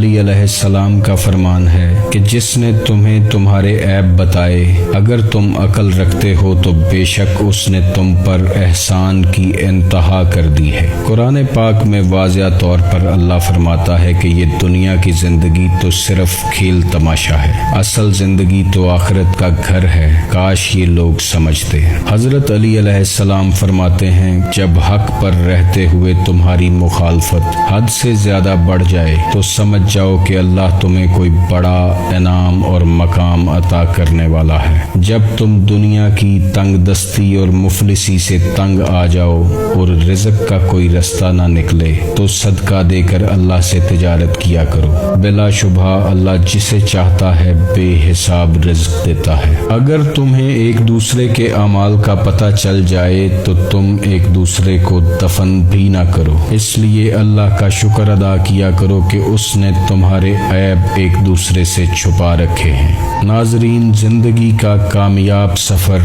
علی علیہ السلام کا فرمان ہے کہ جس نے تمہیں تمہارے عیب بتائے اگر تم عقل رکھتے ہو تو بے شک اس نے تم پر احسان کی انتہا کر دی ہے۔ قرآن پاک میں واضح طور پر اللہ فرماتا ہے کہ یہ دنیا کی زندگی تو صرف کھیل تماشا ہے، اصل زندگی تو آخرت کا گھر ہے، کاش یہ لوگ سمجھتے۔ حضرت علی علیہ السلام فرماتے ہیں جب حق پر رہتے ہوئے تمہاری مخالفت حد سے زیادہ بڑھ جائے تو سمجھ جاؤ کہ اللہ تمہیں کوئی بڑا انعام اور مقام عطا کرنے والا ہے۔ جب تم دنیا کی تنگ دستی اور مفلسی سے تنگ آ جاؤ اور رزق کا کوئی رستہ نہ نکلے تو صدقہ دے کر اللہ سے تجارت کیا کرو، بلا شبہ اللہ جسے چاہتا ہے بے حساب رزق دیتا ہے۔ اگر تمہیں ایک دوسرے کے اعمال کا پتہ چل جائے تو تم ایک دوسرے کو دفن بھی نہ کرو، اس لیے اللہ کا شکر ادا کیا کرو کہ اس نے تمہارے عیب ایک دوسرے سے چھپا رکھے ہیں۔ ناظرین، زندگی کا کامیاب سفر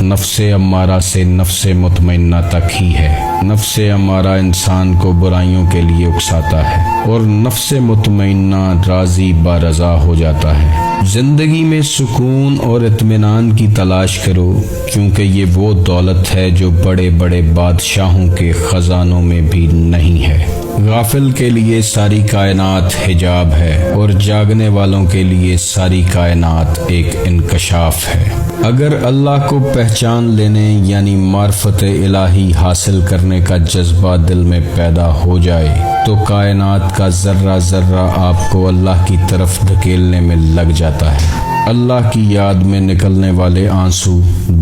نفس امارہ سے نفس مطمئنہ تک ہی ہے۔ نفس امارہ انسان کو برائیوں کے لیے اکساتا ہے اور نفس مطمئنہ راضی برضا ہو جاتا ہے۔ زندگی میں سکون اور اطمینان کی تلاش کرو، کیونکہ یہ وہ دولت ہے جو بڑے بڑے بادشاہوں کے خزانوں میں بھی نہیں ہے۔ غافل کے لیے ساری کائنات حجاب ہے اور جاگنے والوں کے لیے ساری کائنات ایک انکشاف ہے۔ اگر اللہ کو پہچان لینے یعنی معرفت الہی حاصل کرنے کا جذبہ دل میں پیدا ہو جائے تو کائنات کا ذرہ ذرہ آپ کو اللہ کی طرف دھکیلنے میں لگ جاتا ہے۔ اللہ کی یاد میں نکلنے والے آنسو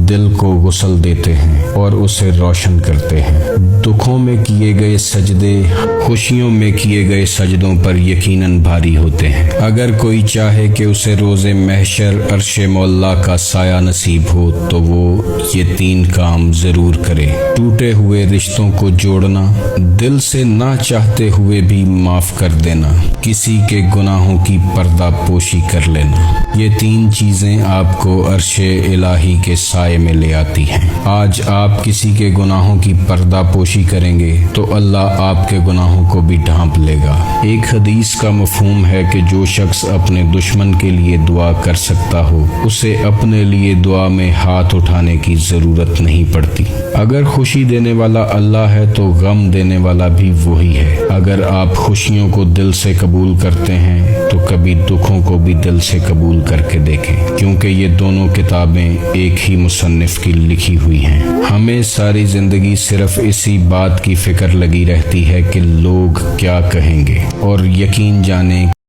دل کو غسل دیتے ہیں اور اسے روشن کرتے ہیں۔ دکھوں میں کیے گئے سجدے خوشیوں میں کیے گئے سجدوں پر یقیناً بھاری ہوتے ہیں۔ اگر کوئی چاہے کہ اسے روز محشر عرش مولا کا سایہ نصیب ہو تو وہ یہ 3 کام ضرور کرے: ٹوٹے ہوئے رشتوں کو جوڑنا، دل سے نہ چاہتے ہوئے بھی معاف کر دینا، کسی کے گناہوں کی پردہ پوشی کر لینا۔ یہ 3 چیزیں آپ کو عرش الہی کے سائے میں لے آتی ہیں۔ آج آپ کسی کے گناہوں کی پردہ پوشی کریں گے تو اللہ آپ کے گناہوں کو بھی ڈھانپ لے گا۔ ایک حدیث کا مفہوم ہے کہ جو شخص اپنے دشمن کے لیے دعا کر سکتا ہو اسے اپنے لیے دعا میں ہاتھ اٹھانے کی ضرورت نہیں پڑتی۔ اگر خوشی دینے والا اللہ ہے تو غم دینے والا بھی وہی ہے۔ اگر آپ خوشیوں کو دل سے قبول کرتے ہیں تو کبھی دکھوں کو بھی دل سے قبول کر کے دیکھیں، کیونکہ یہ دونوں کتابیں ایک ہی مصنف کی لکھی ہوئی ہیں۔ ہمیں ساری زندگی صرف اسی بات کی فکر لگی رہتی ہے کہ لوگ کیا کہیں گے، اور یقین جانیں